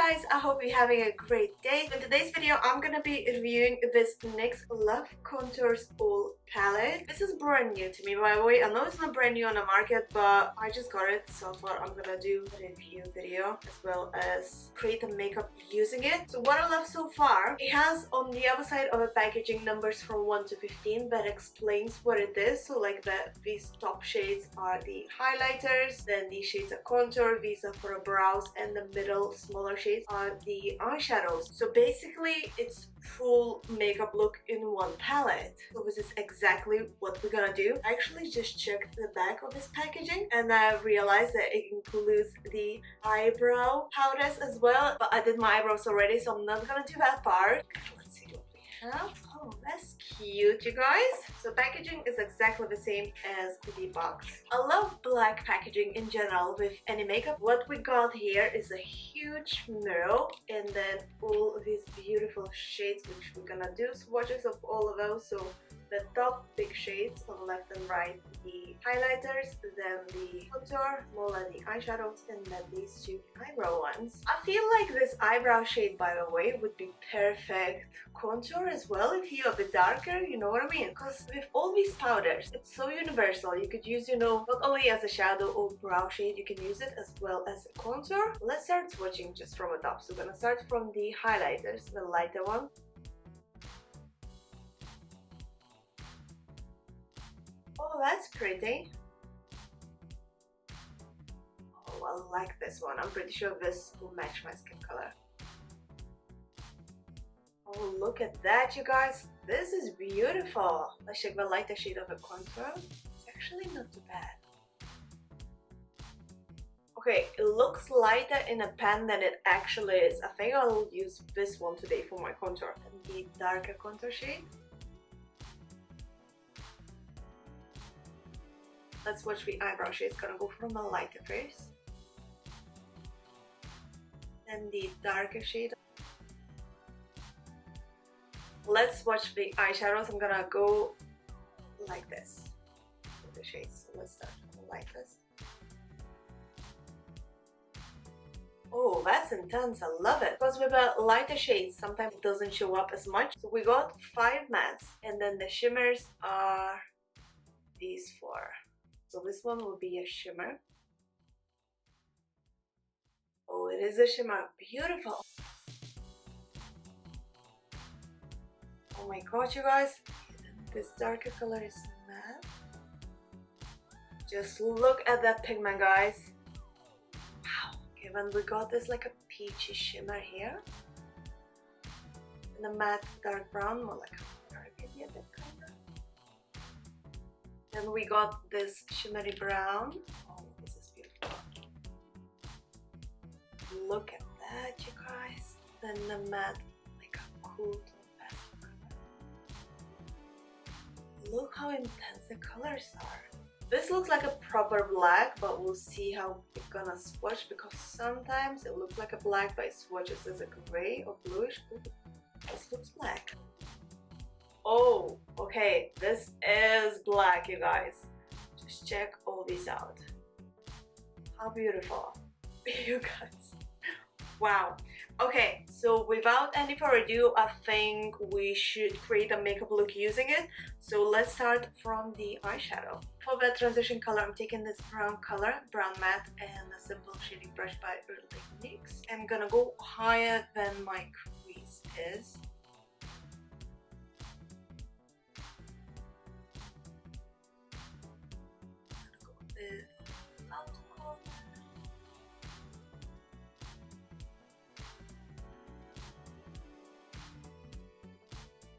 guys, I hope you're having a great day. In today's video, I'm gonna be reviewing this NYX Love Contours All palette. This is brand new to me, by the way. I know it's not brand new on the market, but I just got it, so I thought I'm gonna do a review video as well as create a makeup using it. So what I love so far, it has on the other side of the packaging numbers from 1 to 15 that explains what it is. So like these top shades are the highlighters, then these shades are contour, these are for brows, and the middle smaller shades are the eyeshadows. So basically it's full makeup look in one palette. So this is exactly what we're gonna do. I actually just checked the back of this packaging and I realized that it includes the eyebrow powders as well, but I did my eyebrows already, so I'm not gonna do that part. Let's see what we have. Oh, that's cute, you guys. So packaging is exactly the same as the box. I love black packaging in general with any makeup. What we got here is a huge mirror and then all of these beautiful shades, which we're gonna do swatches of all of those. So the top big shades on left and right, the highlighters, then the contour, smaller the eyeshadows, and then these two eyebrow ones. I feel like this eyebrow shade, by the way, would be perfect contour as well if you're a bit darker, you know what I mean? Because with all these powders, it's so universal. You could use, you know, not only as a shadow or brow shade, you can use it as well as a contour. Let's start swatching just from the top. So we're gonna start from the highlighters, the lighter one. Oh, that's pretty. Oh, I like this one. I'm pretty sure this will match my skin color. Oh, look at that, you guys. This is beautiful. Let's check the lighter shade of the contour. It's actually not too bad. Okay, it looks lighter in a pan than it actually is. I think I'll use this one today for my contour. And the darker contour shade. Let's watch the eyebrow shade. It's gonna go from a lighter first. Then the darker shade. Let's watch the eyeshadows. I'm gonna go like this with the shades. So let's start from the lightest. Oh, that's intense. I love it. Because with the lighter shades, sometimes it doesn't show up as much. So we got 5 mattes, and then the shimmers are these 4. So this one will be a shimmer. Oh, it is a shimmer. Beautiful. Oh my god, you guys. This darker color is matte. Just look at that pigment, guys. Wow. Okay, then we got this like a peachy shimmer here. And the matte dark brown, more like a burgundy a bit kind of. Then we got this shimmery brown. Oh, this is beautiful. Look at that, you guys. Then the matte, like a cool pastel color. Look how intense the colors are. This looks like a proper black, but we'll see how it's gonna swatch, because sometimes it looks like a black, but it swatches as a gray or bluish. Ooh, this looks black. Oh, okay, this is black, you guys. Just check all these out. How beautiful. You guys. Wow. Okay, so without any further ado, I think we should create a makeup look using it. So let's start from the eyeshadow. For the transition color, I'm taking this brown color, brown matte, and a simple shading brush by NYX. I'm gonna go higher than my crease is.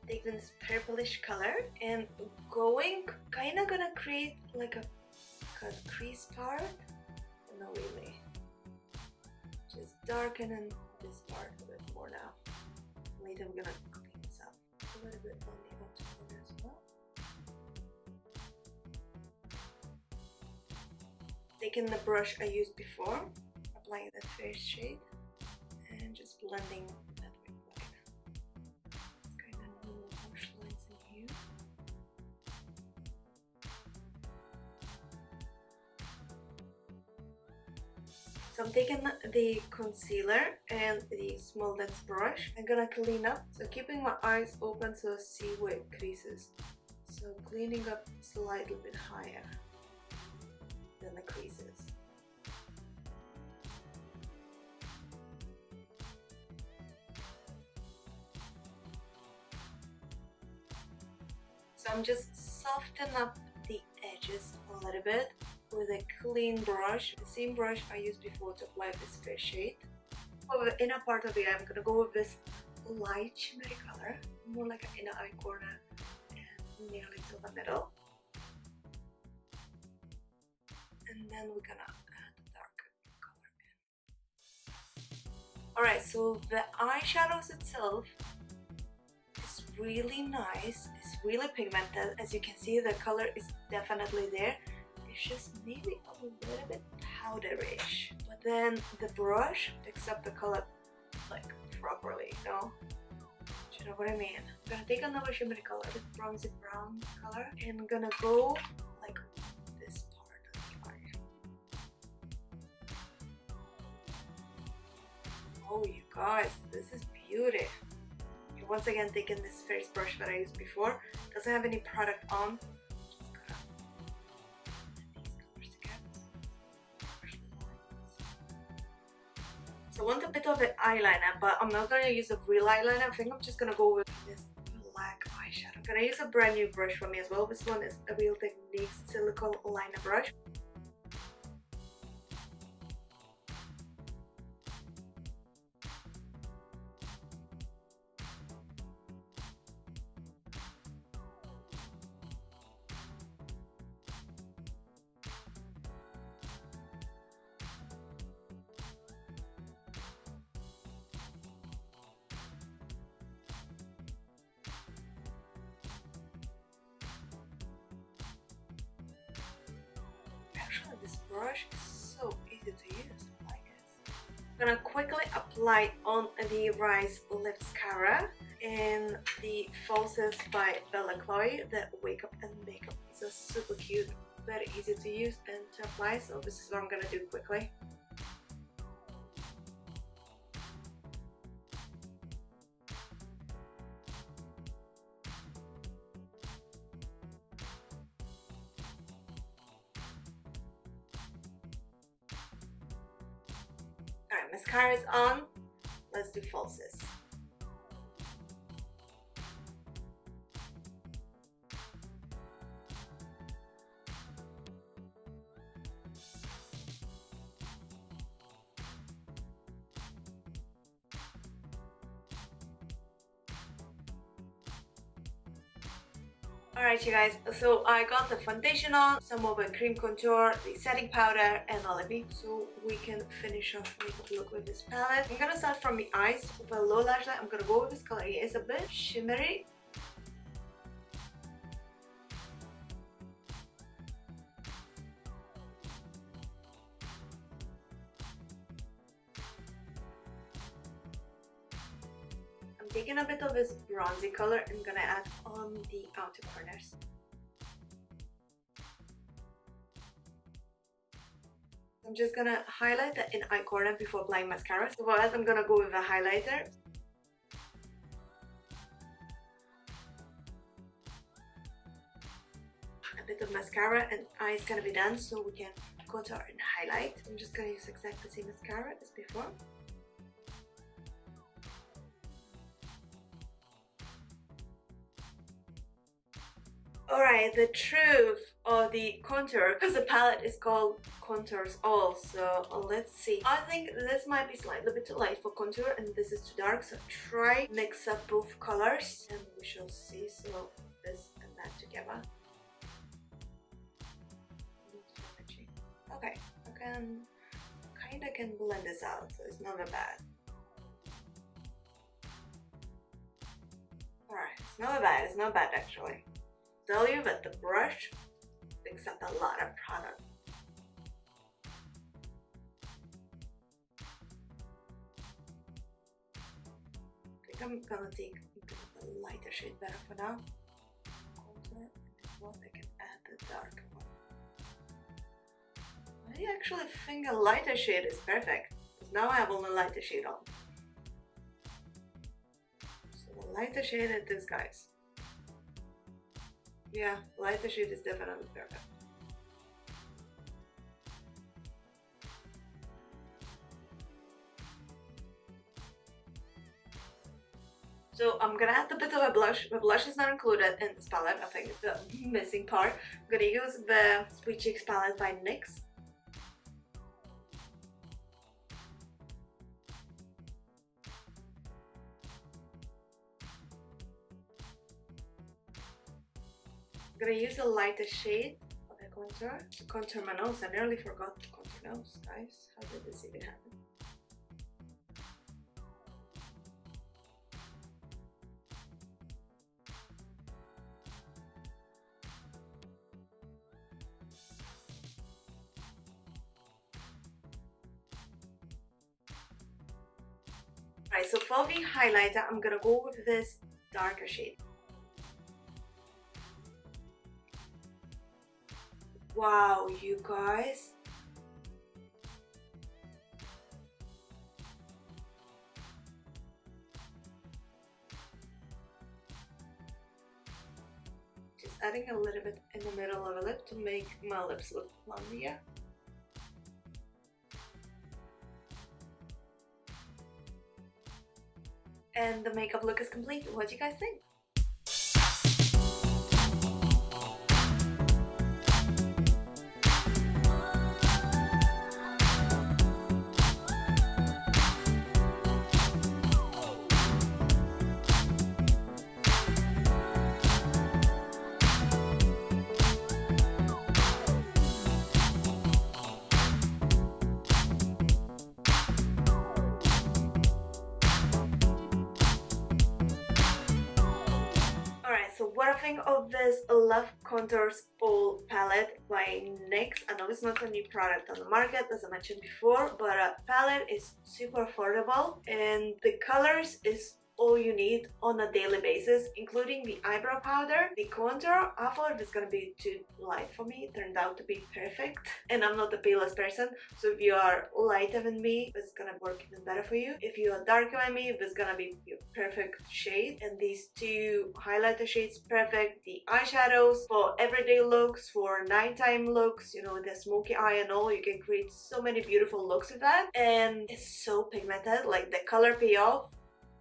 Taking this purplish color and kinda gonna create like a crease part. No, really. Just darken this part a bit more now. Later I'm gonna clean this up a little bit on the outer corner as well. Taking the brush I used before, applying the first shade, and just blending that with white. It's kind of little harsh lines in here. So I'm taking the concealer and the small dense brush. I'm gonna clean up, so keeping my eyes open so I see where it creases. So cleaning up slightly bit higher than the creases. So I'm just softening up the edges a little bit with a clean brush, the same brush I used before to apply this fair shade. For the inner part of the eye, I'm gonna go with this light shimmery color, more like an inner eye corner and nearly to the middle. And then we're gonna add the darker color in. Alright, so the eyeshadows itself is really nice, it's really pigmented. As you can see, the color is definitely there. It's just maybe a little bit powderish, but then the brush picks up the color like properly, you know? Do you know what I mean? I'm gonna take another shimmery color, the bronzy brown color, and I'm gonna go like this part of the eye. Oh, you guys, this is beauty. Once again, taking this first brush that I used before, doesn't have any product on. So I want a bit of an eyeliner, but I'm not gonna use a real eyeliner. I think I'm just gonna go with this black eyeshadow. I'm gonna use a brand new brush for me as well. This one is a Real Techniques silicone liner brush. This brush is so easy to use, I guess. I'm gonna quickly apply on the Rise Lip Mascara and the Falsies by Bella Chloe, the Wake Up and Makeup. It's a super cute, very easy to use and to apply, so this is what I'm gonna do quickly. Alright, mascara is on. Let's do falsies. Alright you guys, so I got the foundation on, some of the cream contour, the setting powder and all of it, so we can finish off makeup look with this palette. I'm gonna start from the eyes with a low lash line. I'm gonna go with this color. It's a bit shimmery. Taking a bit of this bronzy color, I'm gonna add on the outer corners. I'm just gonna highlight the inner eye corner before applying mascara. So for that, I'm gonna go with a highlighter. A bit of mascara and eyes gonna be done, so we can contour and highlight. I'm just gonna use exactly the same mascara as before. Alright, the truth of the contour, because the palette is called Contours All, so let's see. I think this might be slightly a bit too light for contour and this is too dark, so try mix up both colors and we shall see. So this and that together. Okay, I can blend this out, so it's not that bad. Alright, it's not bad actually. Tell you that the brush picks up a lot of product. I think I'm gonna take a lighter shade better for now. Contour, and if you want, I can add the darker one. I actually think a lighter shade is perfect. Now I have only lighter shade on. So the lighter shade it is, guys. Yeah, lighter shade is definitely perfect. So I'm gonna add a bit of a blush. The blush is not included in this palette. I think it's the missing part. I'm gonna use the Sweet Cheeks palette by NYX. I'm gonna use a lighter shade of the contour to contour my nose. I nearly forgot to contour nose, guys. How did this even happen? Alright, so for the highlighter, I'm gonna go with this darker shade. Wow, you guys. Just adding a little bit in the middle of a lip to make my lips look plumpier. And the makeup look is complete. What do you guys think? So what I think of this Love Contours All Palette by NYX. I know it's not a new product on the market, as I mentioned before, but a palette is super affordable and the colors is all you need on a daily basis, including the eyebrow powder. The contour, I thought it was gonna be too light for me. It turned out to be perfect. And I'm not the palest person, so if you are lighter than me, it's gonna work even better for you. If you are darker than me, it's gonna be your perfect shade. And these two highlighter shades, perfect. The eyeshadows for everyday looks, for nighttime looks, you know, the smoky eye and all, you can create so many beautiful looks with that. And it's so pigmented, like the color payoff,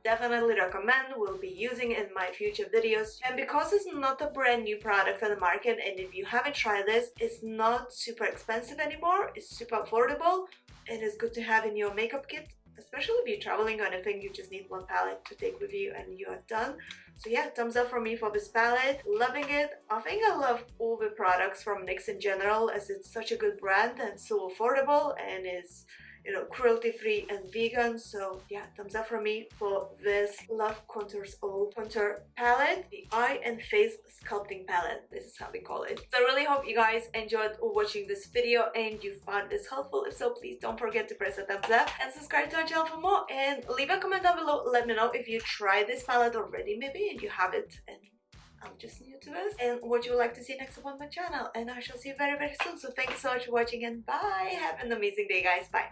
definitely recommend. Will be using it in my future videos. And because it's not a brand new product on the market, and if you haven't tried this, it's not super expensive anymore, it's super affordable and it's good to have in your makeup kit, especially if you're traveling or anything. You just need one palette to take with you and you are done. So yeah, thumbs up for me for this palette. Loving it. I think I love all the products from NYX in general, as it's such a good brand and so affordable and is, you know, cruelty-free and vegan. So yeah, thumbs up from me for this Love Contours All Contour Palette, the Eye and Face Sculpting Palette. This is how we call it. So I really hope you guys enjoyed watching this video and you found this helpful. If so, please don't forget to press a thumbs up and subscribe to our channel for more. And leave a comment down below. Let me know if you tried this palette already, maybe, and you have it and I'm just new to this, and what you would like to see next upon my channel. And I shall see you very, very soon. So thank you so much for watching and bye. Have an amazing day, guys. Bye.